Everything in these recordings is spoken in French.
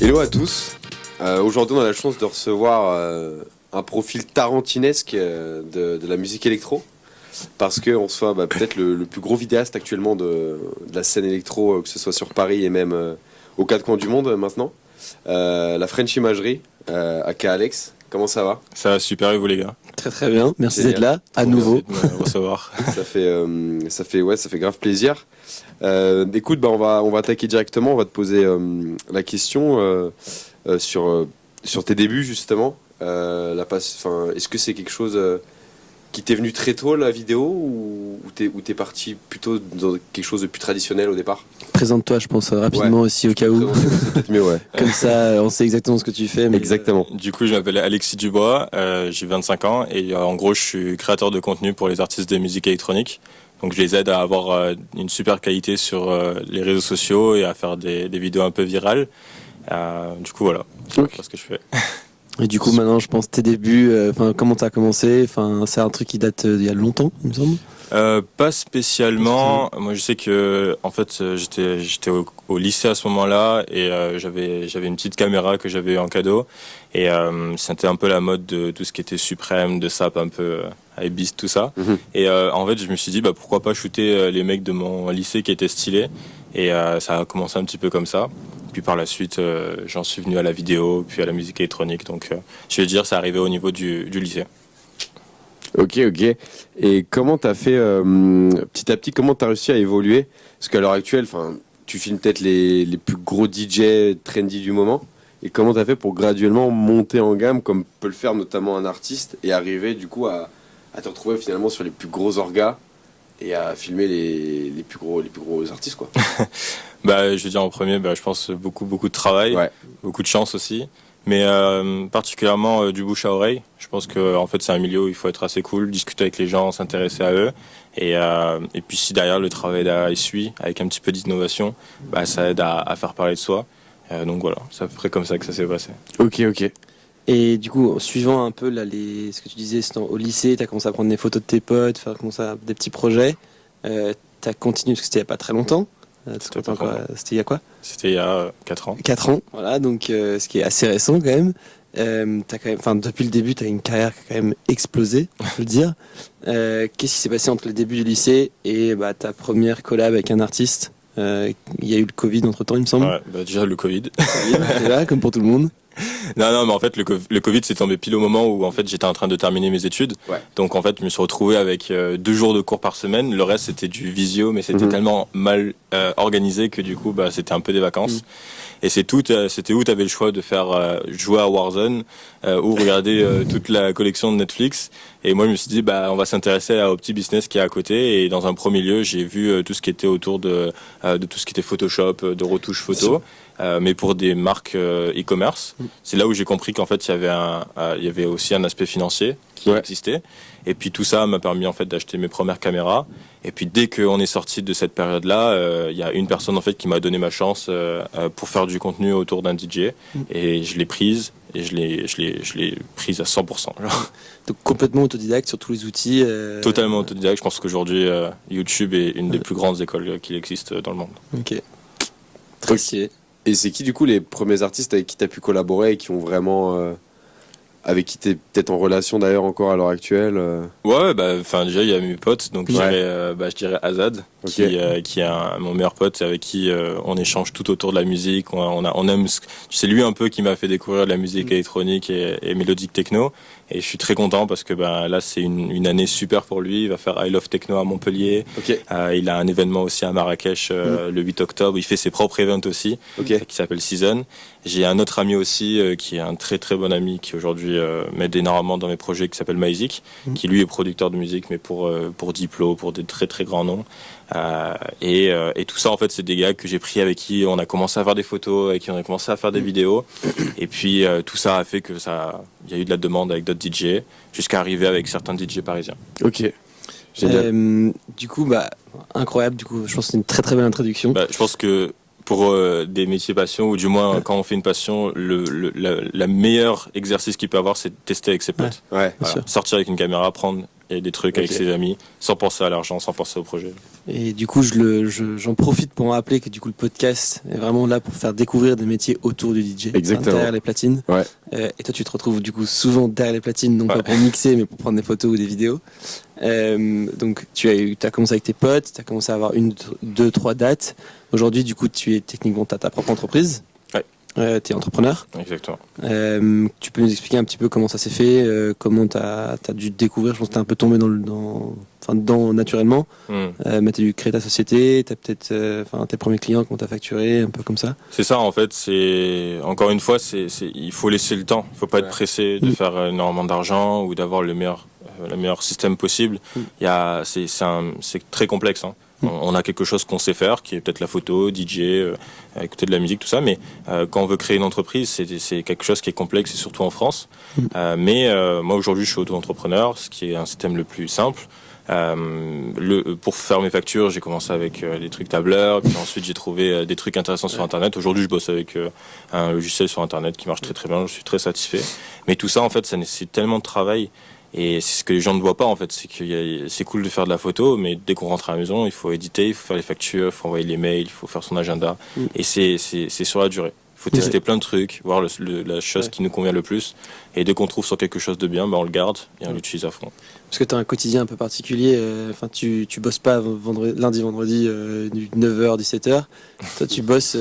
Hello à tous. Aujourd'hui, on a la chance de recevoir un profil tarantinesque de la musique électro. Parce qu'on reçoit peut-être le plus gros vidéaste actuellement de la scène électro, que ce soit sur Paris et même aux quatre coins du monde maintenant. La French Imagerie, aka Alex. Comment ça va? Ça va super, et vous les gars? Très très bien, merci Génial. d'être là, à nouveau. Merci de me recevoir. ça fait grave plaisir. Écoute, on va attaquer directement. On va te poser la question sur tes débuts justement. Est-ce que c'est quelque chose qui t'est venu très tôt, la vidéo, ou t'es parti plutôt dans quelque chose de plus traditionnel au départ? Présente-toi, je pense, rapidement aussi au cas où. C'est peut-être mieux, ouais. Comme ça, on sait exactement ce que tu fais. Mais... Exactement. Du coup, je m'appelle Alexis Dubois, j'ai 25 ans et en gros, je suis créateur de contenu pour les artistes de musique électronique. Donc, je les aide à avoir une super qualité sur les réseaux sociaux et à faire des vidéos un peu virales. Du coup, voilà, c'est ce que je fais. Et du coup, maintenant, je pense tes débuts, comment t'as commencé? C'est un truc qui date d'il y a longtemps, il me semble. Pas spécialement. Moi, je sais que en fait, j'étais au lycée à ce moment-là et j'avais une petite caméra que j'avais eu en cadeau et c'était un peu la mode de tout ce qui était Suprême, de Sap, un peu Ibis, tout ça. Mhm. Et en fait, je me suis dit pourquoi pas shooter les mecs de mon lycée qui étaient stylés et ça a commencé un petit peu comme ça. Puis par la suite, j'en suis venu à la vidéo, puis à la musique électronique. Donc, je vais dire, c'est arrivé au niveau du lycée. Ok. Et comment t'as fait petit à petit, comment t'as réussi à évoluer? Parce qu'à l'heure actuelle, tu filmes peut-être les plus gros DJ trendy du moment. Et comment t'as fait pour graduellement monter en gamme, comme peut le faire notamment un artiste, et arriver du coup à te retrouver finalement sur les plus gros orgas et à filmer les plus gros artistes, quoi. Je veux dire en premier, je pense beaucoup de travail, Ouais. beaucoup de chance aussi, mais particulièrement du bouche à oreille. Je pense que en fait c'est un milieu où il faut être assez cool, discuter avec les gens, s'intéresser à eux, et puis si derrière le travail derrière il suit, avec un petit peu d'innovation, ça aide à faire parler de soi. Donc voilà, c'est à peu près comme ça que ça s'est passé. Ok. Et du coup, suivant un peu là, ce que tu disais, au lycée, t'as commencé à prendre des photos de tes potes, faire comme ça des petits projets. T'as continué, parce que c'était il n'y a pas très longtemps. C'était il y a quoi? C'était il y a 4 ans. 4 ans, voilà, donc ce qui est assez récent quand même. Depuis le début, tu as une carrière qui a quand même explosé, on peut le dire. Qu'est-ce qui s'est passé entre le début du lycée et ta première collab avec un artiste? Il y a eu le Covid entre-temps, il me semble. Ouais, déjà le Covid. C'est là, comme pour tout le monde. Non, mais en fait, le Covid s'est tombé pile au moment où en fait j'étais en train de terminer mes études. Ouais. Donc en fait, je me suis retrouvé avec 2 jours de cours par semaine. Le reste c'était du visio, mais c'était tellement mal organisé que du coup, c'était un peu des vacances. Et c'était où t'avais le choix de faire jouer à Warzone ou regarder toute la collection de Netflix. Et moi, je me suis dit, on va s'intéresser au petit business qui est à côté. Et dans un premier lieu, j'ai vu tout ce qui était autour de tout ce qui était Photoshop, de retouches photo. Mais pour des marques e-commerce, c'est là où j'ai compris qu'en fait il y avait aussi un aspect financier qui existait. Et puis tout ça m'a permis en fait d'acheter mes premières caméras. Et puis dès qu'on est sorti de cette période-là, il y a une personne en fait qui m'a donné ma chance pour faire du contenu autour d'un DJ. Et je l'ai prise et je l'ai prise à 100%. Genre. Donc complètement autodidacte sur tous les outils. Totalement autodidacte. Je pense qu'aujourd'hui YouTube est une des plus grandes écoles qui existe dans le monde. Ok. Très stylé. Et c'est qui du coup les premiers artistes avec qui tu as pu collaborer et qui ont vraiment avec qui tu es peut-être en relation d'ailleurs encore à l'heure actuelle Ouais, déjà il y a mes potes, donc je dirais Azad, qui est mon meilleur pote avec qui on échange tout autour de la musique. On aime, c'est lui un peu qui m'a fait découvrir de la musique électronique et mélodique techno. Et je suis très content parce que là c'est une année super pour lui. Il va faire I Love Techno à Montpellier. Il a un événement aussi à Marrakech le 8 octobre. Il fait ses propres events aussi qui s'appelle Season. J'ai un autre ami aussi qui est un très très bon ami qui aujourd'hui m'aide énormément dans mes projets qui s'appelle Maïzik, qui lui est producteur de musique mais pour Diplo, pour des très très grands noms. Et tout ça en fait c'est des gars que j'ai pris avec qui on a commencé à faire des photos, avec qui on a commencé à faire des vidéos. Et puis tout ça a fait que il y a eu de la demande avec d'autres DJ jusqu'à arriver avec certains DJ parisiens. Ok. Génial. Du coup incroyable, du coup je pense que c'est une très très belle introduction. Je pense que pour des métiers passion, ou du moins quand on fait une passion, la meilleure exercice qu'il peut avoir, c'est de tester avec ses potes. Ouais. Voilà. Sortir avec une caméra, prendre et des trucs avec ses amis, sans penser à l'argent, sans penser au projet. Et du coup, j'en profite pour en rappeler que du coup, le podcast est vraiment là pour faire découvrir des métiers autour du DJ. Exactement. Derrière les platines. Ouais. Et toi, tu te retrouves du coup souvent derrière les platines, non pas pour mixer, mais pour prendre des photos ou des vidéos. Donc, tu as commencé avec tes potes, tu as commencé à avoir 1, 2, 3 dates. Aujourd'hui, du coup, tu es techniquement, t'as ta propre entreprise. Tu es entrepreneur. Exactement. Tu peux nous expliquer un petit peu comment ça s'est fait, comment tu as dû découvrir, je pense que tu es un peu tombé dedans naturellement, mais tu as dû créer ta société, tu as peut-être tes premiers clients, comment tu as facturé, un peu comme ça. C'est ça en fait, encore une fois, il faut laisser le temps, il ne faut pas être pressé de faire énormément d'argent ou d'avoir le meilleur système possible. C'est très complexe. Hein. On a quelque chose qu'on sait faire, qui est peut-être la photo, DJ, écouter de la musique, tout ça. Mais quand on veut créer une entreprise, c'est quelque chose qui est complexe, et surtout en France. Mais moi, aujourd'hui, je suis auto-entrepreneur, ce qui est un système le plus simple. Pour faire mes factures, j'ai commencé avec des trucs tableurs, puis ensuite j'ai trouvé des trucs intéressants sur Internet. Aujourd'hui, je bosse avec un logiciel sur Internet qui marche très très bien, je suis très satisfait. Mais tout ça, en fait, ça nécessite tellement de travail. Et c'est ce que les gens ne voient pas en fait, c'est cool de faire de la photo, mais dès qu'on rentre à la maison, il faut éditer, il faut faire les factures, il faut envoyer les mails, il faut faire son agenda. Et c'est sur la durée. Il faut tester plein de trucs, voir la chose qui nous convient le plus. Et dès qu'on trouve sur quelque chose de bien, on le garde et on l'utilise à fond. Parce que tu as un quotidien un peu particulier. Tu bosses pas lundi, vendredi, 9h, 17h. Toi, tu bosses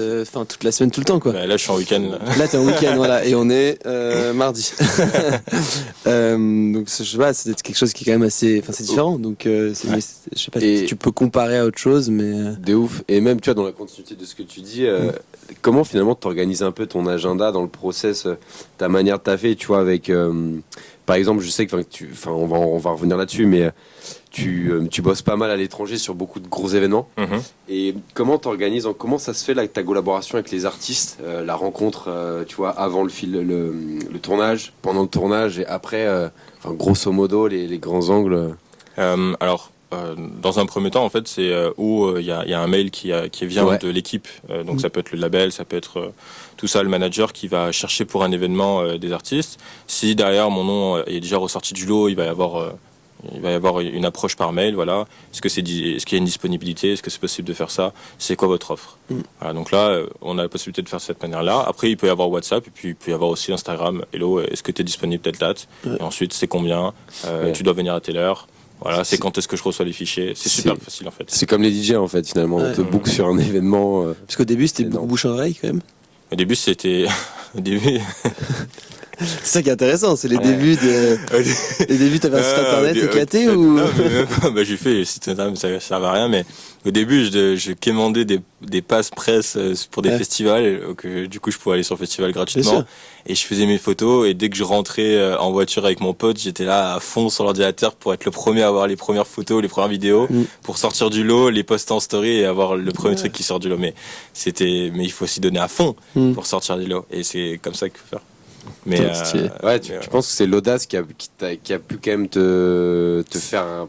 toute la semaine, tout le temps, quoi. Là, je suis en week-end. Là, t'es en week-end, voilà. Et on est mardi. Donc, je sais pas, c'est quelque chose qui est quand même assez. C'est différent. Donc, je sais pas si tu peux comparer à autre chose, mais. De ouf. Et même, tu vois, dans la continuité de ce que tu dis, comment finalement t'organises un peu ton agenda dans le process, ta manière de taffer, tu vois, avec. Par exemple, je sais que on va revenir là-dessus, mais tu bosses pas mal à l'étranger sur beaucoup de gros événements. Et comment ça se fait là, ta collaboration avec les artistes, la rencontre, tu vois, avant le tournage, pendant le tournage et après, grosso modo, les grands angles. Dans un premier temps, en fait, c'est où il y a un mail qui vient de l'équipe. Donc ça peut être le label, ça peut être tout ça, le manager qui va chercher pour un événement des artistes. Si derrière mon nom est déjà ressorti du lot, il va y avoir une approche par mail. Voilà. Est-ce qu'il y a une disponibilité? Est-ce que c'est possible de faire ça? C'est quoi votre offre? Voilà, donc là, on a la possibilité de faire de cette manière-là. Après, il peut y avoir WhatsApp et puis il peut y avoir aussi Instagram. Hello, est-ce que tu es disponible telle date? Et ensuite, c'est combien? Tu dois venir à telle heure. Voilà, c'est quand est-ce que je reçois les fichiers. C'est super facile en fait. C'est comme les DJ en fait finalement. On te book sur un événement. Parce qu'au début c'était beaucoup bouche à oreille quand même. Au début c'était. C'est ça qui est intéressant, c'est les débuts de. Les débuts, t'avais un site internet éclaté ou. Non, mais même pas. J'ai fait le site internet, ça servait à rien, mais au début, je quémandais des passes presse pour des festivals, que du coup, je pouvais aller sur le festival gratuitement. Et je faisais mes photos, et dès que je rentrais en voiture avec mon pote, j'étais là à fond sur l'ordinateur pour être le premier à avoir les premières photos, les premières vidéos, pour sortir du lot, les poster en story et avoir le premier truc qui sort du lot. Mais il faut s'y donner à fond pour sortir du lot. Et c'est comme ça qu'il faut faire. Mais tu penses que c'est l'audace qui a pu quand même te faire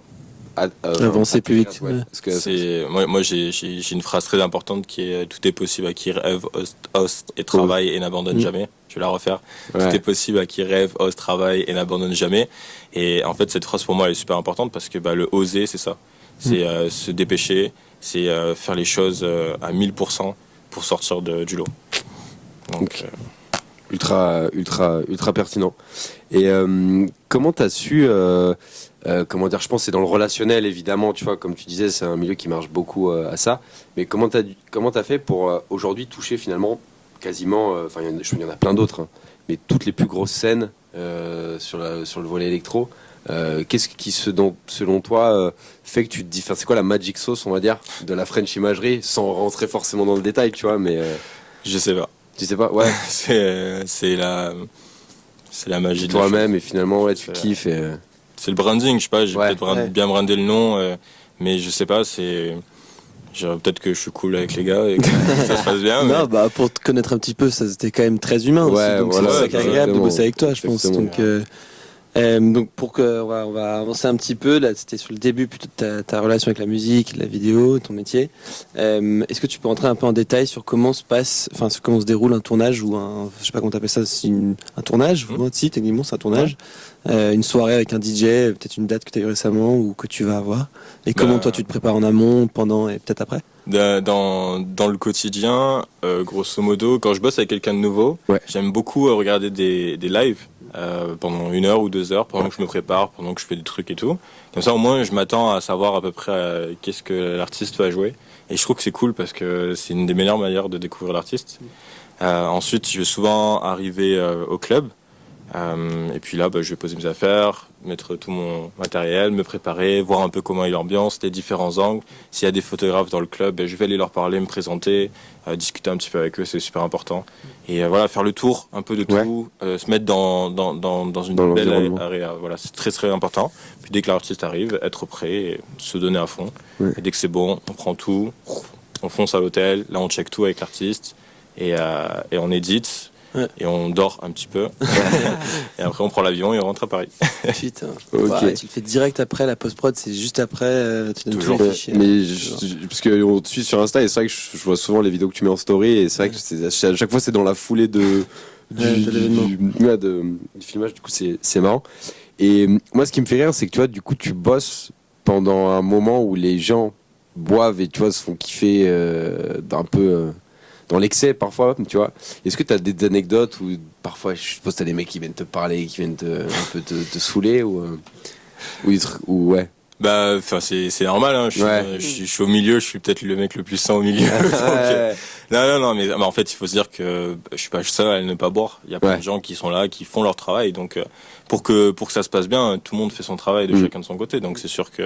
avancer plus vite. Parce que moi j'ai une phrase très importante qui est: tout est possible à qui rêve, ose et travaille et n'abandonne jamais. Je vais la refaire. Tout est possible à qui rêve, ose, travaille et n'abandonne jamais. Et en fait, cette phrase pour moi elle est super importante parce que le oser, c'est ça. C'est se dépêcher, c'est faire les choses à 1000% pour sortir du lot. Donc ultra pertinent. Et comment t'as su comment dire, je pense que c'est dans le relationnel évidemment, tu vois, comme tu disais, c'est un milieu qui marche beaucoup à ça. Mais comment t'as fait pour aujourd'hui toucher finalement quasiment, il y en a plein d'autres, hein, mais toutes les plus grosses scènes sur le volet électro. Qu'est-ce qui selon toi fait que tu te dis, c'est quoi la magic sauce, on va dire, de la French imagerie, sans rentrer forcément dans le détail, tu vois, mais je sais pas. Tu sais pas, ouais. c'est la magie de toi-même et finalement tu kiffes et c'est le branding, je sais pas, j'ai peut-être bien brandé le nom, mais je sais pas, peut-être que je suis cool avec les gars et que ça se passe bien. Non, pour te connaître un petit peu, ça c'était quand même très humain aussi, donc c'est ça qui est agréable de bosser avec toi, je pense. Donc Donc on va avancer un petit peu. Là, c'était sur le début plutôt de ta relation avec la musique, la vidéo, ton métier. Est-ce que tu peux rentrer un peu en détail sur comment se déroule un tournage ou je sais pas comment t'appelles ça, un tournage, si techniquement c'est un tournage, une soirée avec un DJ, peut-être une date que tu as eu récemment ou que tu vas avoir. Et comment toi tu te prépares en amont, pendant et peut-être après? Dans le quotidien, grosso modo, quand je bosse avec quelqu'un de nouveau, j'aime beaucoup regarder des lives pendant 1 heure ou 2 heures, pendant que je me prépare, pendant que je fais des trucs et tout. Comme ça, au moins, je m'attends à savoir à peu près qu'est-ce que l'artiste va jouer. Et je trouve que c'est cool parce que c'est une des meilleures manières de découvrir l'artiste. Ensuite, je vais souvent arriver au club. Et puis là, je vais poser mes affaires, mettre tout mon matériel, me préparer, voir un peu comment est l'ambiance, les différents angles. S'il y a des photographes dans le club, je vais aller leur parler, me présenter, discuter un petit peu avec eux, c'est super important. Et voilà, faire le tour un peu de tout, se mettre dans une belle area. Voilà, c'est très très important. Puis dès que l'artiste arrive, être prêt, et se donner à fond. Et dès que c'est bon, on prend tout, on fonce à l'hôtel, là on check tout avec l'artiste et on édite. Et on dort un petit peu. Et après, on prend l'avion et on rentre à Paris. Putain. Okay. Tu le fais direct après la post-prod, c'est juste après. Tu donnes toujours. Parce qu'on te suit sur Insta et c'est vrai que je vois souvent les vidéos que tu mets en story et c'est vrai que à chaque fois c'est dans la foulée du filmage. Du coup, c'est marrant. Et moi, ce qui me fait rire, c'est que tu vois, du coup, tu bosses pendant un moment où les gens boivent et tu vois se font kiffer d'un peu. Dans l'excès parfois, tu vois. Est-ce que tu as des anecdotes où parfois je suppose que tu as des mecs qui viennent te parler, qui viennent un peu te saouler ou ouais. Bah, enfin c'est normal. Hein. Je suis au milieu, je suis peut-être le mec le plus sain au milieu. Non, mais en fait il faut se dire que je suis pas seul à ne pas boire. Il y a plein de gens qui sont là, qui font leur travail. Donc pour que ça se passe bien, tout le monde fait son travail de chacun de son côté. Donc c'est sûr que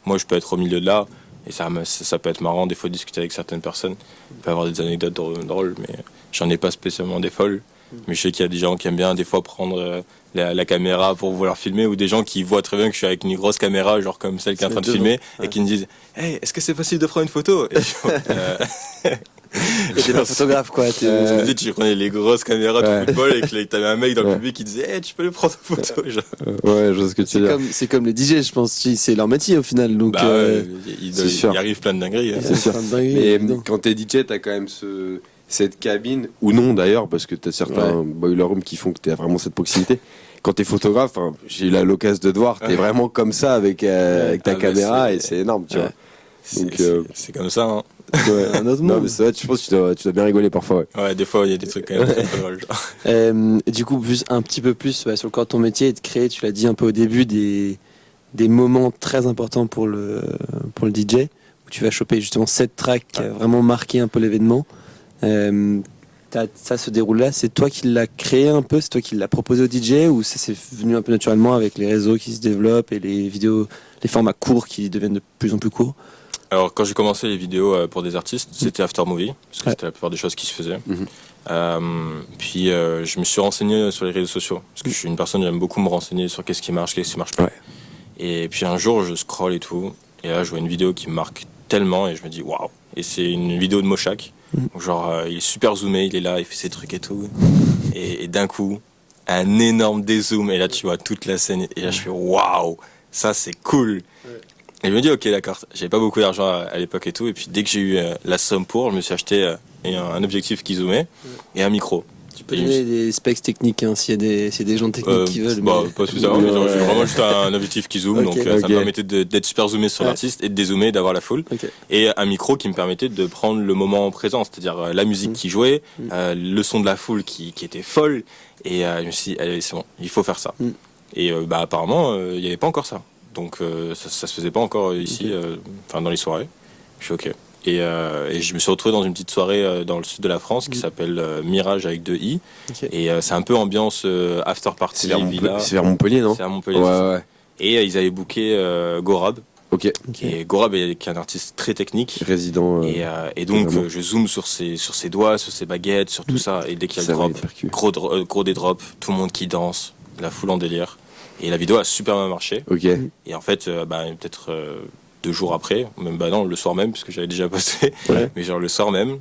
moi je peux être au milieu de là. Et ça peut être marrant des fois de discuter avec certaines personnes. On peut avoir des anecdotes drôles, mais j'en ai pas spécialement des folles. Mais je sais qu'il y a des gens qui aiment bien des fois prendre la caméra pour vouloir filmer, ou des gens qui voient très bien que je suis avec une grosse caméra, genre comme celle qui est en train de filmer, et qui me disent « Hey, est-ce que c'est possible de prendre une photo ?» Et t'es pas photographe quoi. Tu prenais les grosses caméras de football et que t'avais un mec dans le public qui disait hey, tu peux le prendre en photo. Genre. Ouais, je vois ce que tu veux dire. C'est comme les DJ, je pense. C'est leur métier au final. Donc, il arrive plein de dingueries. C'est sûr. Mais quand t'es DJ, t'as quand même cette cabine, ou non d'ailleurs, parce que t'as certains boiler rooms qui font que t'as vraiment cette proximité. Quand t'es photographe, j'ai eu l'occasion de te voir, t'es vraiment comme ça avec ta caméra et c'est énorme, tu vois. C'est comme ça, hein. Ouais, non, mais c'est vrai, je pense que tu dois bien rigoler parfois. Ouais, des fois, il y a des trucs quand même très drôles. Du coup, un petit peu plus sur le corps de ton métier et de créer, tu l'as dit un peu au début, des moments très importants pour le DJ, où tu vas choper justement cette track qui a vraiment marqué un peu l'événement. Ça se déroule là, c'est toi qui l'as créé un peu, c'est toi qui l'as proposé au DJ, ou ça s'est venu un peu naturellement avec les réseaux qui se développent et les vidéos, les formats courts qui deviennent de plus en plus courts? Alors quand j'ai commencé les vidéos pour des artistes, c'était After Movie, parce que c'était la plupart des choses qui se faisaient. Puis je me suis renseigné sur les réseaux sociaux, parce que je suis une personne, j'aime beaucoup me renseigner sur qu'est-ce qui marche pas. Et puis un jour je scrolle et tout, et là je vois une vidéo qui me marque tellement, et je me dis waouh. Et c'est une vidéo de Moshak, genre il est super zoomé, il est là, il fait ses trucs et tout, et d'un coup un énorme dézoom, et là tu vois toute la scène, et là je fais waouh, ça c'est cool. Et je me dis ok d'accord, j'avais pas beaucoup d'argent à l'époque et tout, et puis dès que j'ai eu la somme pour, je me suis acheté un objectif qui zoomait et un micro. Tu peux donner des specs techniques hein, s'il y a des gens techniques qui veulent. Pas spécialement, mais j'ai vraiment juste un objectif qui zoome, donc ça me permettait d'être super zoomé sur l'artiste et de dézoomer, d'avoir la foule. Et un micro qui me permettait de prendre le moment présent, c'est-à-dire la musique qui jouait, le son de la foule qui était folle, et je me suis dit allez c'est bon, il faut faire ça. Et apparemment il n'y avait pas encore ça. Donc ça se faisait pas encore ici, dans les soirées. Je suis ok. Et je me suis retrouvé dans une petite soirée dans le sud de la France qui s'appelle Mirage avec 2 I. Et c'est un peu ambiance after party. C'est vers Montpellier, non? C'est à Montpellier. Ouais. Et ils avaient booké Gorab. Et Gorab est un artiste très technique. Résident. Et donc je zoome sur ses doigts, sur ses baguettes, sur tout ça. Et dès qu'il y a le drop, gros des drops, tout le monde qui danse, la foule en délire. Et la vidéo a super bien marché. Et en fait, peut-être 2 jours après, même non, le soir même, puisque j'avais déjà posté, mais genre le soir même,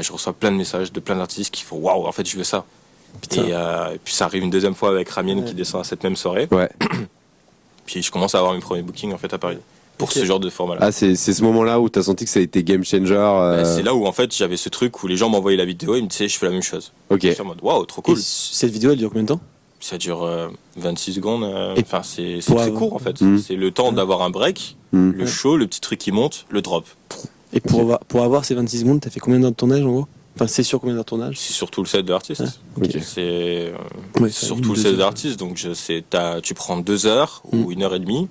je reçois plein de messages de plein d'artistes qui font waouh, en fait je veux ça. Et puis ça arrive une deuxième fois avec Ramien qui descend à cette même soirée. Ouais. Puis je commence à avoir mes premiers bookings en fait à Paris pour ce genre de format-là. Ah, c'est ce moment-là où t'as senti que ça a été game changer. C'est là où en fait j'avais ce truc où les gens m'envoyaient la vidéo et ils me disaient je fais la même chose. Ok. Je suis en mode waouh, trop cool. Et cette vidéo, elle dure combien de temps? Ça dure 26 secondes. Et Enfin, c'est pour très avoir- court en fait. Mm. C'est le temps d'avoir un break, Mm. le show, le petit truc qui monte, le drop. Et pour avoir ces 26 secondes, t'as fait combien d'heures de tournage en gros? Enfin, c'est sur combien d'heures de tournage? C'est surtout le set de l'artiste. Ok. C'est Ouais, ça, surtout une, le deux set heures. d'artiste. Donc tu prends 2 heures ou 1 heure et demie.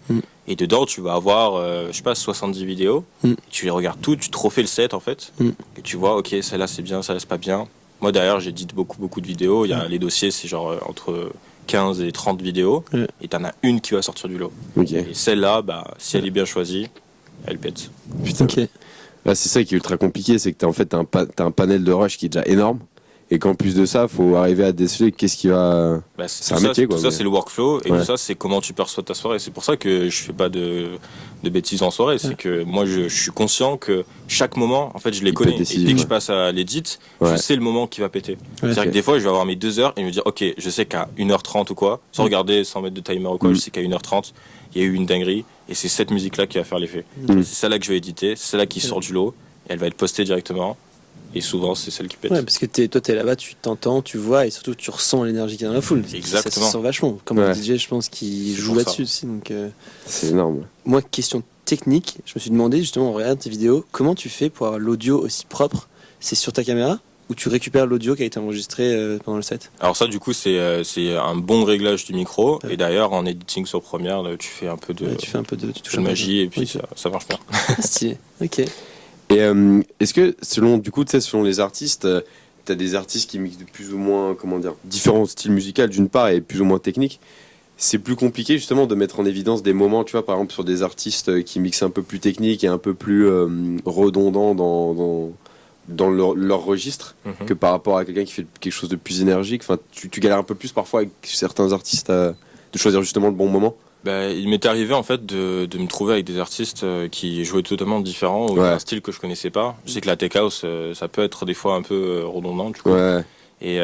Et dedans, tu vas avoir, je sais pas, 70 vidéos. Tu les regardes toutes, tu te refais le set en fait. Et tu vois, ok, celle-là c'est bien, celle-là c'est pas bien. Moi derrière, j'édite beaucoup de vidéos. Il y a les dossiers, c'est genre entre 15 et 30 vidéos. Et t'en as une qui va sortir du lot. Ok. Et celle-là, bah, si elle est bien choisie, elle pète. Putain. Ok. Là, c'est ça qui est ultra compliqué, c'est que t'as un panel de rush qui est déjà énorme. Et qu'en plus de ça, faut arriver à déceler qu'est-ce qui va. Bah, C'est tout un ça, métier, quoi, tout ça mais- c'est le workflow et Ouais. tout ça c'est comment tu perçois ta soirée. C'est pour ça que je fais pas de bêtises en soirée. C'est que moi je suis conscient que chaque moment, en fait, je les Il peut connais. être Et décisif, dès que ouais. je passe à l'édit, Ouais. je sais le moment qui va péter. C'est-à-dire ok. que des fois, je vais avoir mes 2 heures et me dire, ok, je sais qu'à 1h30 ou quoi, sans regarder, sans mettre de timer ou quoi, je sais qu'à 1h30, il y a eu une dinguerie et c'est cette musique-là qui va faire l'effet. C'est celle-là que je vais éditer, c'est celle-là qui sort du lot et elle va être postée directement. Et souvent, c'est celle qui pète. Ouais, parce que toi, t'es là-bas, tu t'entends, tu vois, et surtout, tu ressens l'énergie qu'il y a dans la foule. Exactement. Ça se sent vachement. Comme Ouais. un DJ, je pense, qui C'est joue pour là-dessus ça. aussi. Donc, C'est énorme. moi, question technique, je me suis demandé, justement, en regardant tes vidéos, comment tu fais pour avoir l'audio aussi propre? C'est sur ta caméra ou tu récupères l'audio qui a été enregistré pendant le set? Alors ça, du coup, c'est un bon réglage du micro. Et d'ailleurs, en editing sur Premiere, là, tu fais un peu de, Tu fais un peu de... Tu touches de un peu magie et puis Ok. ça marche bien. Stylé. Ok. Et est-ce que, selon les artistes, t'as des artistes qui mixent de plus ou moins, comment dire, différents styles musicaux d'une part et plus ou moins techniques. C'est plus compliqué justement de mettre en évidence des moments, tu vois, par exemple sur des artistes qui mixent un peu plus technique et un peu plus redondants dans leur registre que par rapport à quelqu'un qui fait quelque chose de plus énergique. Enfin, tu galères un peu plus parfois avec certains artistes de choisir justement le bon moment. Bah, il m'est arrivé en fait de me trouver avec des artistes qui jouaient totalement différents ou Ouais. un style que je connaissais pas. Je sais que la tech house, ça peut être des fois un peu redondant du coup. Ouais. Et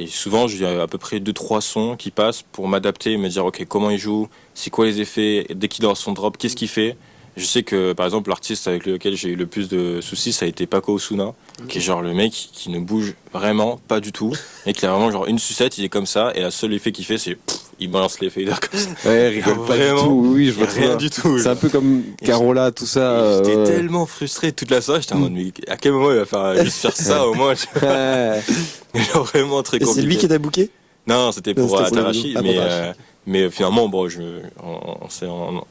souvent, j'ai à peu près 2-3 sons qui passent pour m'adapter et me dire ok, comment il joue, c'est quoi les effets, dès qu'il lance son drop, qu'est-ce qu'il fait. Je sais que par exemple l'artiste avec lequel j'ai eu le plus de soucis, ça a été Paco Osuna, qui est genre le mec qui ne bouge vraiment pas du tout, et qui a vraiment genre une sucette, il est comme ça, et la seule effet qu'il fait c'est il balance les faders comme ça. Ouais, rigole pas du Vraiment, tout. Oui, je Il y a vois très rien bien. du tout. C'est un peu comme Carola, tout ça. J'étais ouais. tellement frustré toute la soirée, j'étais en mode mais à quel moment il va faire juste faire ça au moins. Ouais. Genre vraiment très Et c'est compliqué. lui qui t'a booké? Non, c'était Non, pour c'était pour la Atarashi, vidéo. Ah, pour Atarashi. mais finalement bon,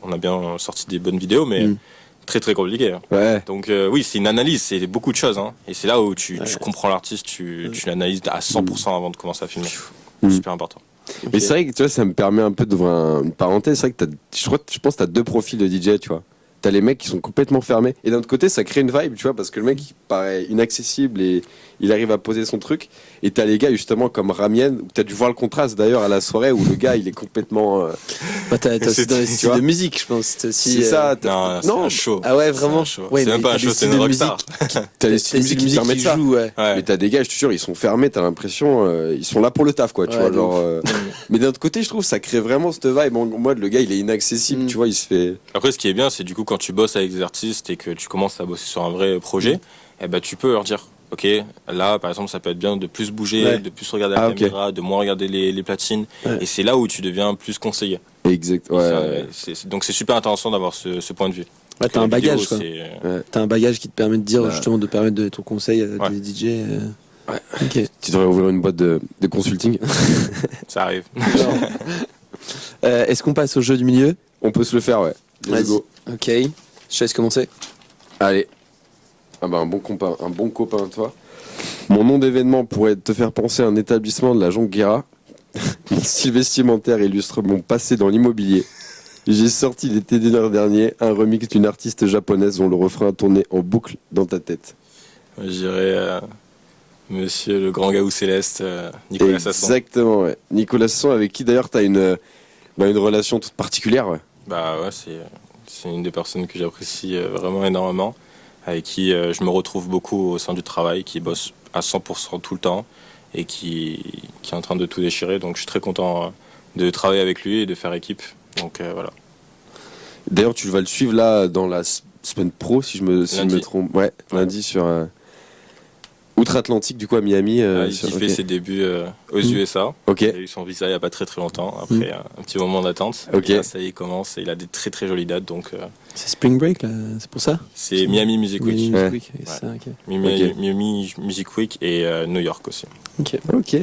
on a bien sorti des bonnes vidéos, mais très très compliqué. Hein. Ouais. Donc oui, c'est une analyse, c'est beaucoup de choses, hein. Et c'est là où tu comprends l'artiste, tu l'analyses à 100% avant de commencer à filmer. Super important. Mais c'est vrai que tu vois, ça me permet un peu d'ouvrir une parenthèse. C'est vrai que je pense que t'as deux profils de DJ, tu vois. T'as les mecs qui sont complètement fermés. Et d'un autre côté, ça crée une vibe, tu vois, parce que le mec, il paraît inaccessible et il arrive à poser son truc. Et t'as les gars, justement, comme Ramien, où t'as dû voir le contraste d'ailleurs à la soirée où le gars, il est complètement. Bah, t'as aussi C'est- dans les tu styles vois. de musique, je pense. T'as aussi, C'est ça. Non, c'est un show. Ah ouais, vraiment. C'est un show. Ouais, C'est même mais pas un t'as show, des c'est une styles de rockstar. T'as les styles de musique qui permettent ça. jouent, ouais. Ouais. Mais t'as des gars, je te jure, ils sont fermés, t'as l'impression, ils sont là pour le taf, quoi, tu Ouais, vois, de genre. ouf. Mais d'un autre côté, je trouve, ça crée vraiment cette vibe. En mode, le gars, il est inaccessible, tu vois, il se fait. Après, ce qui est bien, c'est du coup quand tu bosses avec des artistes et que tu commences à bosser sur un vrai projet, eh ben, tu peux leur dire, ok, là par exemple, ça peut être bien de plus bouger, Ouais. de plus regarder la Ah, ok. caméra, de moins regarder les platines. Ouais. Et c'est là où tu deviens plus conseiller. Exact, ouais. Donc c'est super intéressant d'avoir ce point de vue. Ouais, t'as un La vidéo, bagage, quoi. c'est- T'as un bagage qui te permet de dire, Bah. justement, de permettre de ton conseil à Ouais. des DJ. Ouais. Ok. Tu devrais ouvrir une boîte de consulting. Ça arrive. Est-ce qu'on passe au jeu du milieu? On peut se le faire, ouais. Let's Vas-y. go. Ok. Je laisse commencer. Allez. Ah bah un bon copain, toi. Mon nom d'événement pourrait te faire penser à un établissement de la Jonguera. Mon style vestimentaire illustre mon passé dans l'immobilier. J'ai sorti l'été dernier un remix d'une artiste japonaise dont le refrain a tourné en boucle dans ta tête. Je dirais Monsieur le grand Gaou Céleste, Nicolas Sasson. Exactement, ouais. Nicolas Sasson, avec qui d'ailleurs t'as une relation toute particulière, ouais. Bah ouais, c'est une des personnes que j'apprécie vraiment énormément, avec qui je me retrouve beaucoup au sein du travail, qui bosse à 100% tout le temps. et qui est en train de tout déchirer. Donc je suis très content de travailler avec lui et de faire équipe. Donc voilà. D'ailleurs, tu vas le suivre là dans la semaine pro, si je me trompe. Ouais, lundi sur Outre-Atlantique, du coup à Miami. Il fait ses débuts aux USA. Ok. Il a eu son visa il n'y a pas très longtemps, après un petit moment d'attente. Ok. Et là, ça y est, il commence et il a des très très jolies dates. Donc, C'est Spring Break là, c'est pour ça? c'est Miami Music Week. Miami Ouais. Music Week, c'est ça, ok. Miami Music Week et New York aussi. Ok. Ok.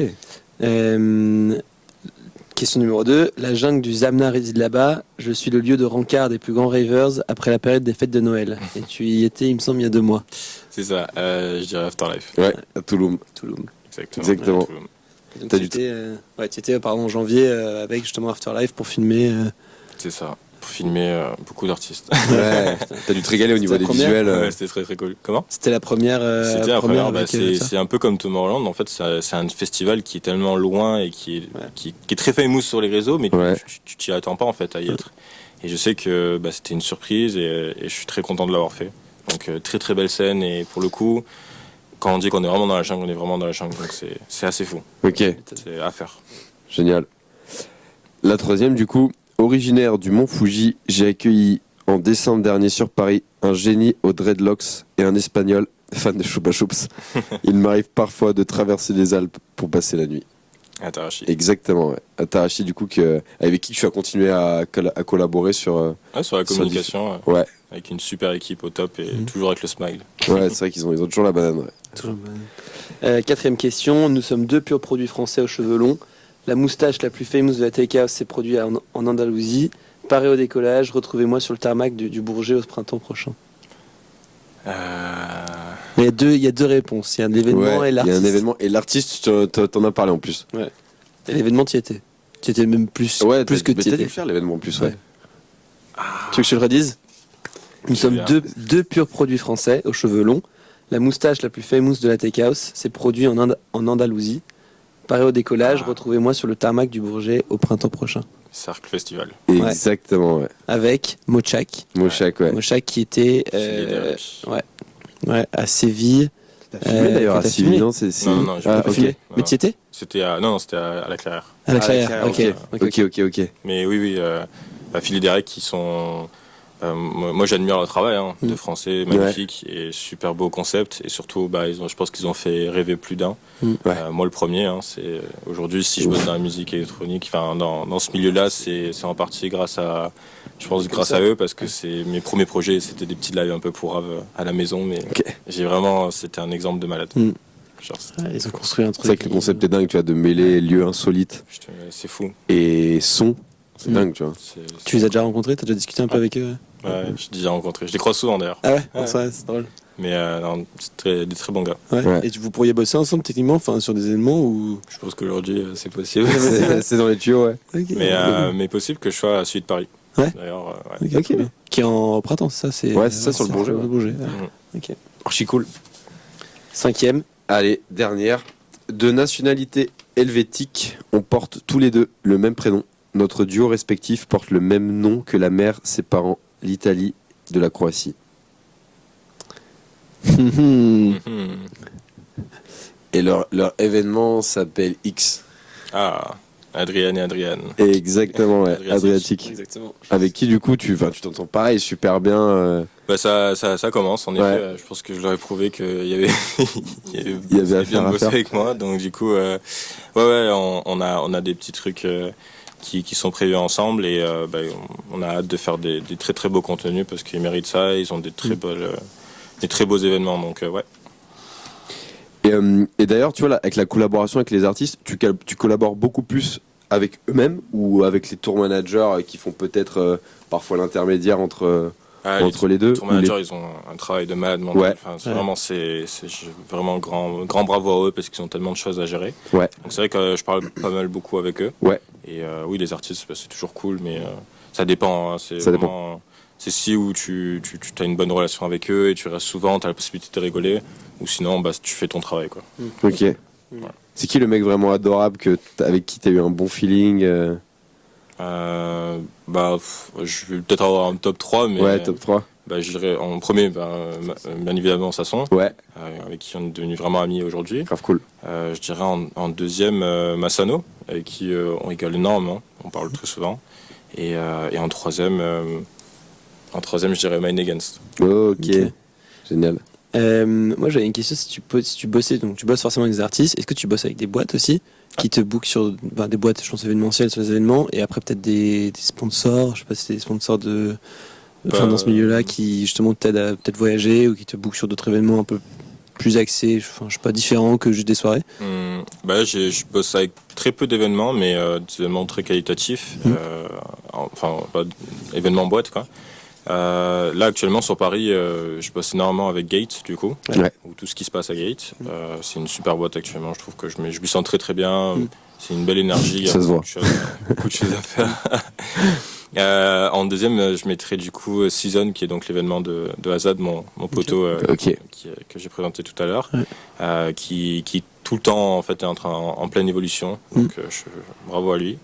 Question numéro 2. La jungle du Zamna réside là-bas. Je suis le lieu de rencard des plus grands ravers après la période des fêtes de Noël. Et tu y étais, il me semble, il y a 2 mois. C'est ça, je dirais Afterlife. Ouais, à Touloum. Touloum. Exactement. Exactement. Touloum. Donc T'as tu étais en janvier avec justement Afterlife pour filmer. C'est ça, pour filmer beaucoup d'artistes. Ouais. T'as dû te régaler au niveau des première visuels. Ouais, c'était très très cool. Comment? C'était la première. C'était la première. avec, ça. C'est un peu comme Tomorrowland. En fait, c'est un festival qui est tellement loin et qui est très famous sur les réseaux, mais Ouais. tu t'y attends pas en fait à y être. Et je sais que c'était une surprise et je suis très content de l'avoir fait. Donc très très belle scène et pour le coup, quand on dit qu'on est vraiment dans la jungle, on est vraiment dans la jungle. Donc c'est assez fou. Ok, C'est à faire. génial. La troisième, du coup, originaire du Mont Fuji, j'ai accueilli en décembre dernier sur Paris un génie aux dreadlocks et un espagnol fan de Chupa Chups. Il m'arrive parfois de traverser les Alpes pour passer la nuit. Atarashi. Exactement, ouais. Atarashi, du coup, avec qui tu as continué à collaborer sur. Ouais, sur la communication, Ouais, avec une super équipe au top et toujours avec le smile. ouais, c'est vrai qu'ils ont toujours la banane. Ouais. Toujours bonne. 4e question. Nous sommes 2 purs produits français aux cheveux longs. La moustache la plus famous de la Takehouse s'est produite en Andalousie. Paré au décollage, retrouvez-moi sur le tarmac du Bourget au printemps prochain. Il y a deux réponses. Il y a l'événement Ouais, et il y a l'artiste. un événement et l'artiste, t'en as parlé en plus. Et l'événement, tu y étais. Tu étais même plus que tu t'as dû étais. le faire l'événement en plus, ouais. Tu veux que je te le redise? Nous sommes bien. deux purs produits français aux cheveux longs. La moustache la plus famous de la Takehouse s'est produite en Andalousie. Paré au décollage, retrouvez-moi sur le tarmac du Bourget au printemps prochain. Cercle Festival. Exactement, ouais. Avec Mochak. Mochak, ouais. Mochak qui était à Séville. T'as filmé d'ailleurs que à t'as Séville, filmé. non j'ai T'as pas pas ok. filmé. Mais tu y étais? C'était à la Clairière. À la Ah, Clairière, ok. Mais oui, Phil et Derek qui sont... moi j'admire leur travail de français, magnifique et super beau concept. Et surtout, je pense qu'ils ont fait rêver plus d'un. Ouais. Moi le premier, c'est aujourd'hui si je bosse dans la musique électronique, dans ce milieu-là, c'est en partie grâce à eux parce que c'est mes premiers projets, c'était des petits lives un peu pourraves à la maison, mais c'était un exemple de malade. Genre, ils ont construit un truc. C'est vrai que le concept est dingue, tu vois, de mêler lieux insolites c'est fou. et son. C'est dingue, tu vois. Tu les as déjà rencontrés? T'as déjà discuté un peu avec eux? Ouais, j'ai déjà rencontré. Je les croise souvent d'ailleurs. Ah ouais, c'est drôle. Mais c'est des très bons gars. Ouais. Et vous pourriez bosser ensemble techniquement, sur des événements ou? Je pense qu'aujourd'hui c'est possible. C'est dans les tuyaux, ouais. Okay. Mais possible que je sois à celui de Paris. Ouais. D'ailleurs, Ok. Qui est en printemps, ça c'est. Ouais, c'est ça, sur le Bourget. Ok. Archi cool. 5e. Allez, dernière. De nationalité helvétique, on porte tous les deux le même prénom. Notre duo respectif porte le même nom que la mère séparant l'Italie de la Croatie. Et leur événement s'appelle X. Ah, Adrien et Adriane. Exactement, ouais, Adriatique. Exactement. Avec qui, du coup, tu t'entends pareil, super bien. Ça commence, en effet. Je pense que je leur ai prouvé qu'il y avait, il y avait affaire à bosser faire. avec moi. Donc, du coup, on a des petits trucs qui sont prévus ensemble et on a hâte de faire des très très beaux contenus parce qu'ils méritent ça. Ils ont des très beaux événements. Donc, ouais. Et d'ailleurs, tu vois, là, avec la collaboration avec les artistes, tu collabores beaucoup plus avec eux-mêmes ou avec les tour managers qui font peut-être parfois l'intermédiaire entre les deux. Les tour managers, ils ont un travail de malade mental. Ouais. Enfin, c'est vraiment grand bravo à eux parce qu'ils ont tellement de choses à gérer. Ouais. Donc c'est vrai que je parle pas mal beaucoup avec eux. Ouais. Et oui, les artistes, c'est toujours cool, mais ça dépend. Ça dépend. C'est si où tu as une bonne relation avec eux et tu restes souvent, tu as la possibilité de rigoler, ou sinon tu fais ton travail, quoi. Ok. Ouais. C'est qui le mec vraiment adorable avec qui tu as eu un bon feeling Je vais peut-être avoir un top 3, mais Ouais, top 3. je dirais en premier, bien évidemment, Sasson, Ouais, avec qui on est devenus vraiment amis aujourd'hui. grave cool. Je dirais en deuxième, Massano, avec qui on rigole énormément, on parle très souvent. Et en troisième, je dirais Mind Against. Ok, génial. Moi j'avais une question, si tu bossais, donc tu bosses forcément avec des artistes, est-ce que tu bosses avec des boîtes aussi qui te bookent sur des boîtes, je pense, événementielles sur les événements, et après peut-être des sponsors, je sais pas si c'est des sponsors dans ce milieu-là qui justement t'aident à peut-être voyager ou qui te bookent sur d'autres événements un peu plus axés, enfin je sais pas, différents que juste des soirées. Je bosse avec très peu d'événements, mais des événements très qualitatifs, événements boîte quoi. Là actuellement sur Paris, je bosse énormément avec Gate du coup, ou tout ce qui se passe à Gate. C'est une super boîte actuellement, je trouve que je m'y sens très très bien. C'est une belle énergie, il y a beaucoup de choses à faire. En deuxième, je mettrais du coup Season, qui est donc l'événement de Azad, mon poteau que j'ai présenté tout à l'heure, qui tout le temps en fait est en pleine évolution. Donc bravo à lui.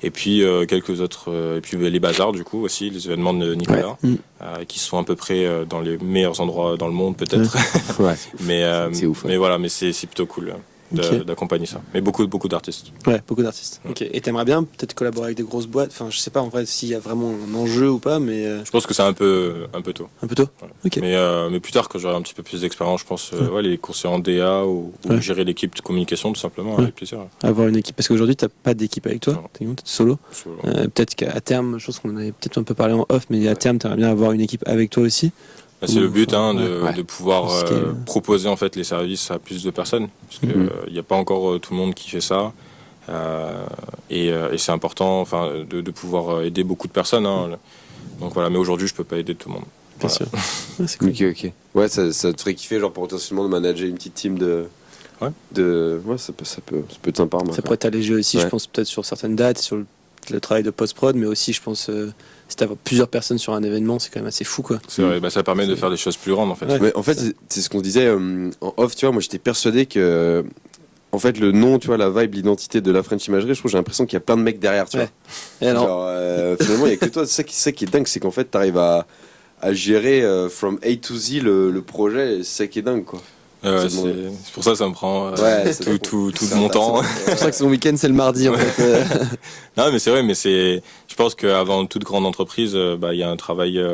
Et puis quelques autres, et puis les bazars du coup aussi, les événements de Nicolas, qui sont à peu près dans les meilleurs endroits dans le monde peut-être. C'est ouf. Mais voilà, mais c'est plutôt cool. D'accompagner ça. Mais beaucoup d'artistes. Ouais, beaucoup d'artistes. Ok. Et t'aimerais bien peut-être collaborer avec des grosses boîtes. Enfin, je sais pas en vrai s'il y a vraiment un enjeu ou pas, mais. Je pense que c'est un peu tôt. Un peu tôt. Ouais. Ok. Mais plus tard, quand j'aurai un petit peu plus d'expérience, je pense, les conseillers en DA ou gérer l'équipe de communication, tout simplement, avec plaisir. Avoir une équipe, parce qu'aujourd'hui t'as pas d'équipe avec toi. T'es solo. Peut-être qu'à terme, je pense qu'on en avait peut-être un peu parlé en off, mais à terme, t'aimerais bien avoir une équipe avec toi aussi. C'est le but de pouvoir proposer en fait les services à plus de personnes, parce que il n'y a pas encore tout le monde qui fait ça, et c'est important de pouvoir aider beaucoup de personnes. Donc voilà, mais aujourd'hui je peux pas aider tout le monde. Bien sûr. C'est cool. Ok. Ouais, ça te ferait kiffer genre potentiellement de manager une petite team ça peut être sympa. Ça pourrait t'alléger aussi, je pense, peut-être sur certaines dates, sur le travail de post-prod, mais aussi je pense si t'as plusieurs personnes sur un événement, c'est quand même assez fou quoi. C'est vrai, ça permet de faire des choses plus grandes en fait. Ouais, en fait, c'est ce qu'on disait en off, tu vois, moi j'étais persuadé que en fait le nom, tu vois, la vibe, l'identité de la French Imagerie, je trouve, j'ai l'impression qu'il y a plein de mecs derrière, tu vois. Et alors genre, finalement, il y a que toi, c'est ça qui est dingue, c'est qu'en fait t'arrives à gérer from A to Z le projet, c'est ça qui est dingue quoi. C'est pour ça que ça me prend tout mon temps. C'est pour ça que son week-end c'est le mardi en fait. Non mais c'est vrai, mais je pense qu'avant toute grande entreprise, il y a un travail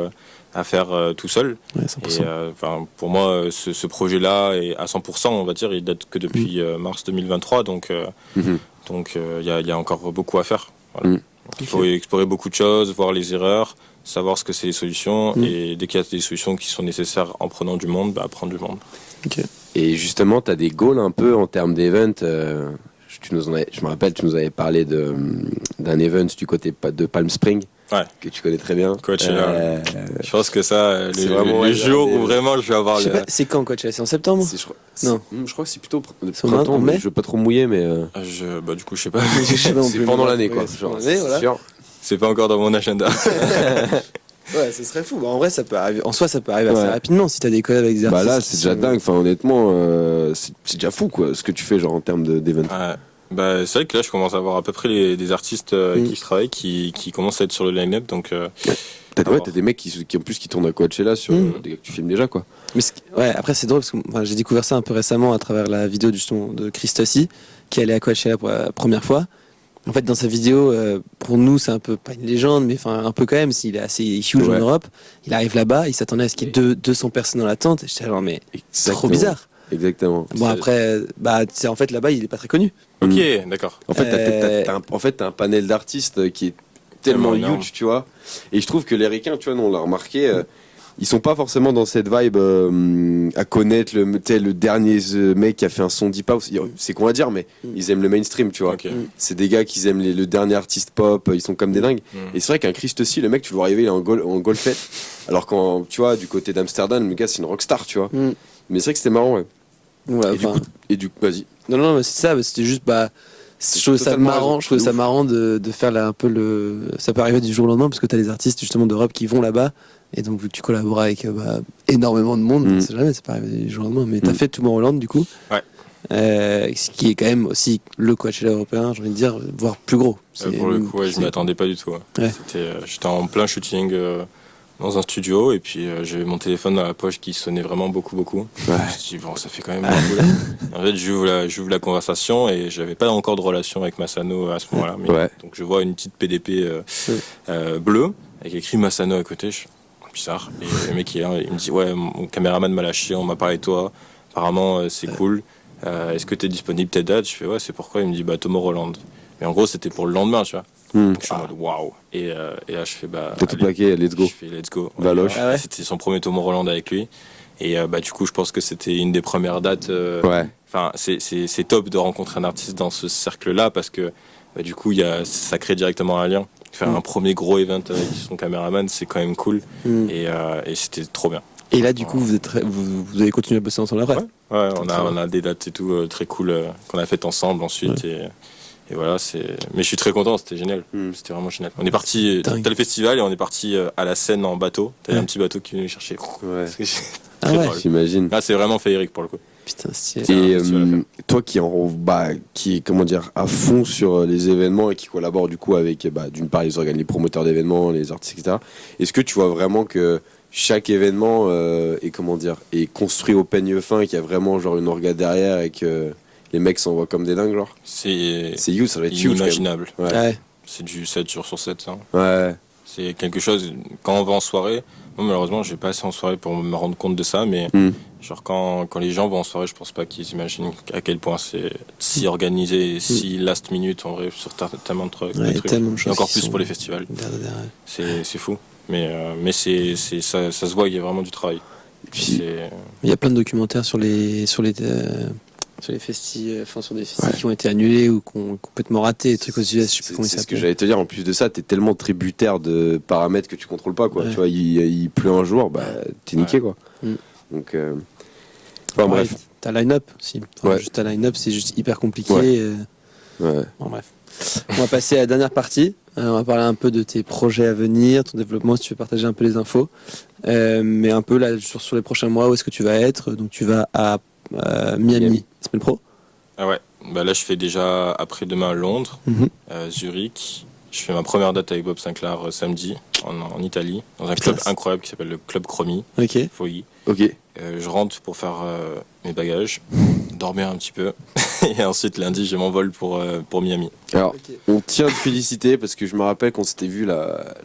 à faire tout seul. Ouais, 100%. Et pour moi, ce projet-là est à 100%, on va dire, il date que depuis mars 2023, donc il y a encore beaucoup à faire. Voilà. Il faut explorer beaucoup de choses, voir les erreurs, savoir ce que c'est les solutions, et dès qu'il y a des solutions qui sont nécessaires en prenant du monde, prendre du monde. Okay. Et justement, tu as des goals un peu en termes d'event. Je me rappelle, tu nous avais parlé d'un event du côté de Palm Spring, que tu connais très bien. Coachella. Je pense que ça, le jour où vraiment je vais avoir c'est quand Coachella? C'est en septembre? Non. Je crois que c'est plutôt printemps, mais je veux pas trop mouiller, mais. Du coup, je sais pas. C'est pendant l'année, quoi. Genre, c'est sûr. C'est pas encore dans mon agenda. Ouais, ce serait fou. En vrai, ça peut arriver. En soi, ça peut arriver assez rapidement si t'as des collabs avec des artistes. Là, c'est déjà dingue. Enfin, honnêtement, c'est déjà fou, quoi, ce que tu fais, genre en termes d'événements. C'est vrai que là, je commence à avoir à peu près des artistes avec qui je travaille qui commencent à être sur le line-up. Donc, t'as des mecs qui en plus qui tournent à Coachella sur des gars que tu filmes déjà, quoi. Mais après, c'est drôle parce que j'ai découvert ça un peu récemment à travers la vidéo justement de Christossi qui allait à Coachella pour la première fois. En fait, dans sa vidéo, pour nous, c'est un peu, pas une légende, mais un peu quand même, s'il est assez huge en Europe. Il arrive là-bas, il s'attendait à ce qu'il y ait 200 personnes dans la tente. Et j'étais genre, mais c'est trop bizarre. Exactement. Bon, après, en fait, là-bas, il est pas très connu. Ok, d'accord. En fait, t'as un panel d'artistes qui est tellement huge, tu vois. Et je trouve que les Ricains, tu vois, on l'a remarqué, ils sont pas forcément dans cette vibe à connaître le dernier mec qui a fait un son deep house. C'est qu'on va dire, mais ils aiment le mainstream, tu vois. C'est des gars qui aiment le dernier artiste pop, ils sont comme des dingues. Et c'est vrai qu'un Christ aussi, le mec, tu le vois arriver, il est en golfette. Alors quand, tu vois, du côté d'Amsterdam, le gars, c'est une rockstar, tu vois. Mais c'est vrai que c'était marrant, et du coup, vas-y. Non, mais c'est ça, c'était juste, je trouve ça marrant de faire là un peu ça peut arriver du jour au lendemain parce que t'as des artistes justement d'Europe qui vont là-bas et donc vu que tu collabores avec énormément de monde, on sait jamais, ça peut arriver du jour au lendemain, mais t'as fait Tomorrowland du coup, ce qui est quand même aussi le Coachella européen, j'ai envie de dire, voire plus gros. Pour le coup, je m'y attendais pas du tout. J'étais en plein shooting dans un studio et puis j'ai mon téléphone dans la poche qui sonnait vraiment beaucoup. Ouais. Je me suis dit bon ça fait quand même beaucoup là. En fait j'ouvre la conversation et j'avais pas encore de relation avec Massano à ce moment-là. Mais, donc je vois une petite PDP bleue avec écrit Massano à côté. Bizarre. Et le mec il me dit ouais mon caméraman m'a lâché, on m'a parlé de toi. Apparemment c'est cool. Est-ce que t'es disponible telle date? Je fais ouais c'est pourquoi? Il me dit bah Tomorrowland. Mais en gros c'était pour le lendemain tu vois. Donc je suis en mode waouh. Et là je fais bah. T'as tout plaqué, let's go. Je fais let's go. Valoche. C'était son premier Tomorrowland avec lui. Et bah du coup je pense que c'était une des premières dates. Enfin c'est top de rencontrer un artiste dans ce cercle-là parce que bah, du coup ça crée directement un lien. Faire un premier gros event avec son caméraman c'est quand même cool. Et c'était trop bien. Et là, du coup, vous avez continué à bosser ensemble après? Ouais, on a des dates et tout très cool qu'on a faites ensemble ensuite. Et voilà, mais je suis très content, c'était génial. C'était vraiment génial. On est parti, t'as le festival et on est parti à la Seine en bateau. T'avais un petit bateau qui venait nous chercher. J'imagine. Là, c'est vraiment féerique pour le coup. Putain, stylé. Et toi qui est comment dire à fond sur les événements et qui collabore du coup avec d'une part les promoteurs d'événements, les artistes, etc. Est-ce que tu vois vraiment que chaque événement est construit au peigne fin et qu'il y a vraiment genre une orga derrière et que les mecs s'envoient comme des dingues genre? C'est ça va être inimaginable. Ouais. C'est du 7 jours sur 7 hein. Ouais. C'est quelque chose, quand on va en soirée, moi malheureusement je vais pas assez en soirée pour me rendre compte de ça, mais genre quand les gens vont en soirée, je pense pas qu'ils imaginent à quel point c'est si organisé, si last minute en vrai sur tellement de trucs. Tellement de choses et encore plus pour les festivals. C'est fou. Mais ça se voit, il y a vraiment du travail. Il y a plein de documentaires sur des festivals qui ont été annulés ou qui ont complètement raté, des trucs aux US, je sais plus comment ils s'appellent. C'est ce que j'allais te dire, en plus de ça, t'es tellement tributaire de paramètres que tu contrôles pas, quoi. Tu vois, il pleut un jour, t'es niqué, quoi. Donc, bref. T'as line-up aussi. Juste ta line-up, c'est juste hyper compliqué. Bon, bref. On va passer à la dernière partie. On va parler un peu de tes projets à venir, ton développement, si tu veux partager un peu les infos. Mais un peu là, sur les prochains mois, où est-ce que tu vas être? Donc tu vas à Miami, semaine pro. Ah ouais, là je fais déjà après-demain Londres, Zurich. Je fais ma première date avec Bob Sinclair samedi en Italie, dans un club incroyable qui s'appelle le Club Chromi. Folie. Je rentre pour faire mes bagages, dormir un petit peu, et ensuite lundi je m'envole pour Miami. Alors, on tient à te féliciter parce que je me rappelle qu'on s'était vu la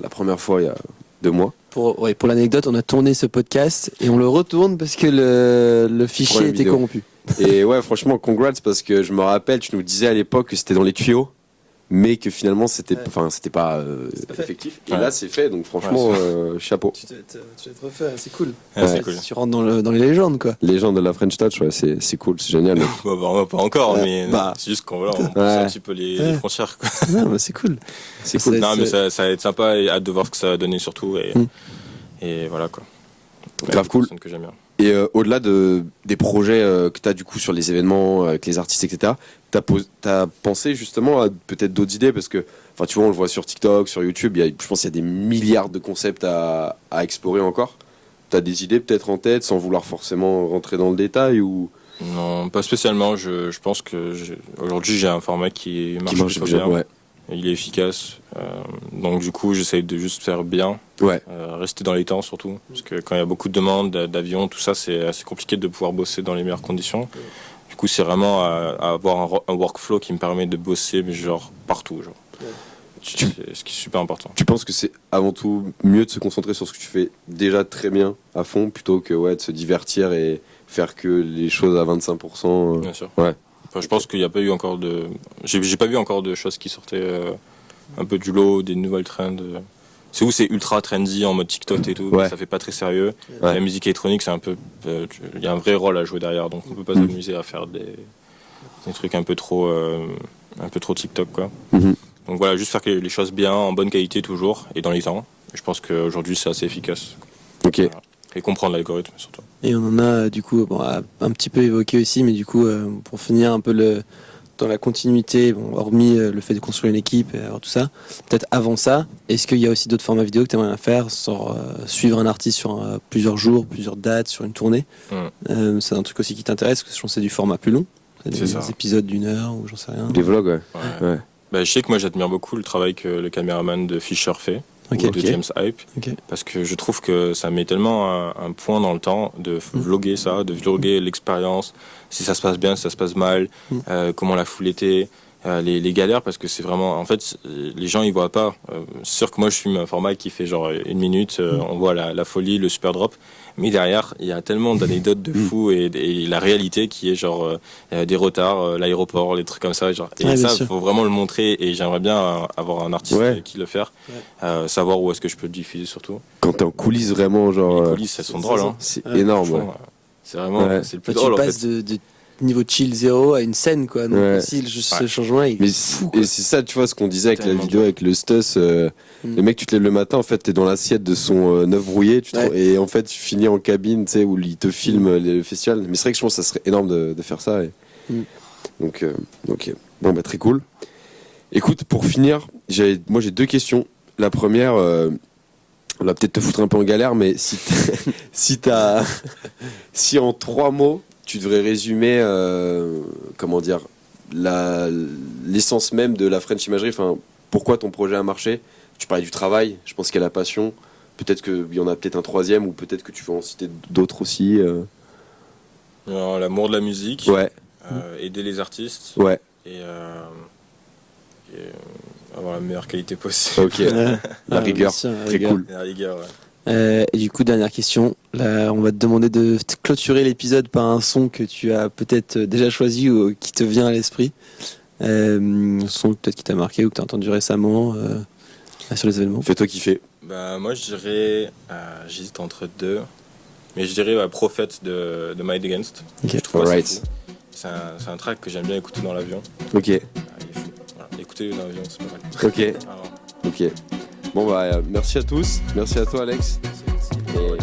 première fois il y a 2 mois. Pour l'anecdote, on a tourné ce podcast et on le retourne parce que le fichier était corrompu. Et ouais, franchement, congrats parce que je me rappelle, tu nous disais à l'époque que c'était dans les tuyaux, mais que finalement c'était pas effectif. Et là c'est fait, donc franchement chapeau. Tu vas te refaire, c'est cool. C'est cool. Tu rentres dans les légendes quoi. Légende de la French Touch, c'est cool, c'est génial. Pas encore, mais c'est juste qu'on on pousse un petit peu les frontières. Quoi. Non, mais c'est cool. C'est cool. Non, mais ça va être sympa et hâte de voir ce que ça va donner surtout. Et voilà quoi. Grave cool. Que j'aime bien. Et au-delà des projets que tu as du coup sur les événements avec les artistes, etc., t'as pensé justement à peut-être d'autres idées parce que, enfin, tu vois, on le voit sur TikTok, sur YouTube, je pense qu'il y a des milliards de concepts à explorer encore. T'as des idées peut-être en tête sans vouloir forcément rentrer dans le détail ou... Non, pas spécialement. Je pense que aujourd'hui j'ai un format qui marche bien. Ouais. Il est efficace. Donc du coup, j'essaye de juste faire bien. Rester dans les temps surtout. Parce que quand il y a beaucoup de demandes d'avions, tout ça, c'est assez compliqué de pouvoir bosser dans les meilleures conditions. Du coup, c'est vraiment à avoir un workflow qui me permet de bosser, mais genre partout. Genre. Ce qui est super important. Tu penses que c'est avant tout mieux de se concentrer sur ce que tu fais déjà très bien à fond plutôt que de se divertir et faire que les choses à 25%. Bien sûr. Ouais. Enfin, je pense qu'il n'y a pas eu encore de... J'ai pas vu encore de choses qui sortaient un peu du lot, des nouvelles trends. C'est où c'est ultra trendy en mode TikTok et tout, ça fait pas très sérieux. La musique électronique, c'est un peu... Il y a un vrai rôle à jouer derrière, donc on peut pas s'amuser à faire des trucs un peu trop TikTok, quoi. Donc voilà, juste faire les choses bien, en bonne qualité toujours, et dans les temps. Je pense qu'aujourd'hui, c'est assez efficace. Voilà. Et comprendre l'algorithme, surtout. Et on en a, du coup, un petit peu évoqué aussi, mais du coup, pour finir un peu dans la continuité, hormis le fait de construire une équipe et avoir tout ça, peut-être avant ça, est-ce qu'il y a aussi d'autres formats vidéo que tu aimerais faire, suivre un artiste sur plusieurs jours, plusieurs dates, sur une tournée c'est un truc aussi qui t'intéresse, parce que je pense que c'est du format plus long. Des épisodes d'1 heure ou j'en sais rien. Des vlogs, ouais. Je sais que moi j'admire beaucoup le travail que le caméraman de Fisher fait. Ok. ou de James Hype, Ok. parce que je trouve que ça met tellement un point dans le temps de vlogger ça, de vlogger l'expérience, si ça se passe bien, si ça se passe mal, comment la foule était, les galères, parce que c'est vraiment, en fait, les gens ils voient pas. C'est sûr que moi je filme un format qui fait genre 1 minute, on voit la folie, le super drop, mais derrière il y a tellement d'anecdotes de fous et la réalité qui est genre des retards, l'aéroport, les trucs comme ça, genre, et Ouais, bien ça sûr. faut vraiment le montrer, et j'aimerais bien avoir un artiste qui le faire, savoir où est-ce que je peux le diffuser surtout. Quand t'es en coulisses vraiment, genre. Les coulisses elles sont drôles, hein. C'est Ouais, énorme. Ouais. Franchement, c'est vraiment Ouais. c'est le plus Tu drôle en passes fait. de niveau chill 0 à une scène, quoi. Donc Ouais. aussi, juste Ouais. ce changement, il Mais est fou, quoi. et c'est ça, tu vois, ce qu'on disait avec la Tellement vidéo, dur. avec le Stus. Le mec, tu te lèves le matin, en fait, t'es dans l'assiette de son œuf brouillé, et en fait, tu finis en cabine, tu sais, où il te filme le festival. Mais c'est vrai que je pense que ça serait énorme de faire ça. Donc, ok. Bon, bah, très cool. Écoute, pour finir, moi, j'ai 2 questions. La première, on va peut-être te foutre un peu en galère, mais si en 3 mots, tu devrais résumer, comment dire, l'essence même de la French Imagerie, enfin, pourquoi ton projet a marché. Tu parlais du travail, je pense qu'il y a la passion. Peut-être qu'il y en a peut-être un 3e, ou peut-être que tu vas en citer d'autres aussi. Alors, l'amour de la musique, Ouais, aider les artistes ouais, et avoir la meilleure qualité possible. ok. La rigueur, bien sûr, la très rigueur. cool. La rigueur, ouais. Et du coup, dernière question. Là, on va te demander de clôturer l'épisode par un son que tu as peut-être déjà choisi ou qui te vient à l'esprit. Un son peut-être qui t'a marqué ou que tu as entendu récemment sur les événements. Fais-toi kiffer. Bah, moi, je dirais, j'hésite entre 2, mais je dirais Prophète de Mind Against. Ok. Je trouve assez Alright. fou. C'est un track que j'aime bien écouter dans l'avion. Ok, Il est fou. Voilà. Écoutez-le dans l'avion, c'est pas mal. ok, Alors, ok. Bon, bah, merci à tous. Merci à toi, Alex. c'est- Et